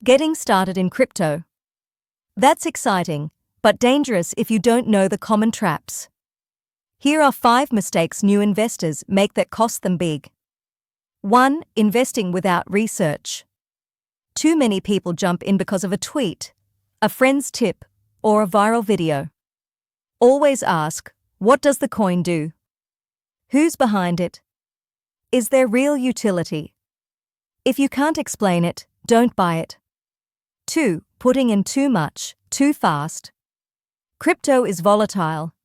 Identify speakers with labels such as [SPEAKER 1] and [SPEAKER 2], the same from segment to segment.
[SPEAKER 1] Getting started in crypto. That's exciting, but dangerous if you don't know the common traps. Here are 5 mistakes new investors make that cost them big. 1. Investing without research. Too many people jump in because of a tweet, a friend's tip, or a viral video. Always ask, what does the coin do? Who's behind it? Is there real utility? If you can't explain it, don't buy it. 2. Putting in too much, too fast. Crypto is volatile.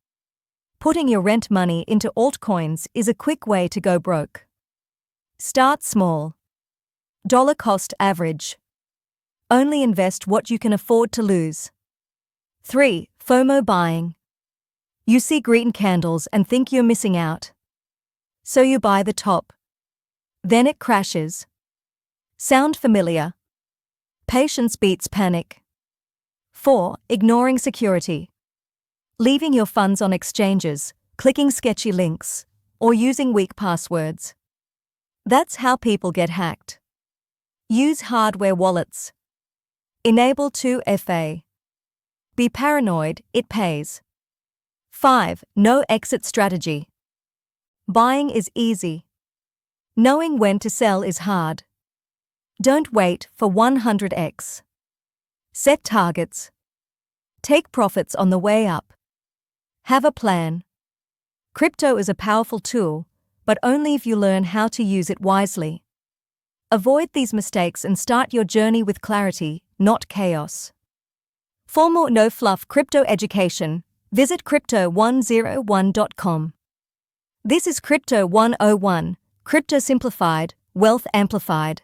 [SPEAKER 1] Putting your rent money into altcoins is a quick way to go broke. Start small. Dollar cost average. Only invest what you can afford to lose. 3. FOMO buying. You see green candles and think you're missing out. So you buy the top. Then it crashes. Sound familiar? Patience beats panic. 4. Ignoring security. Leaving your funds on exchanges, clicking sketchy links, or using weak passwords. That's how people get hacked. Use hardware wallets. Enable 2FA. Be paranoid, it pays. 5. No exit strategy. Buying is easy. Knowing when to sell is hard. Don't wait for 100x. Set targets. Take profits on the way up. Have a plan. Crypto is a powerful tool, but only if you learn how to use it wisely. Avoid these mistakes and start your journey with clarity, not chaos. For more no-fluff crypto education, visit crypto101.com. This is Crypto 101, Crypto Simplified, Wealth Amplified.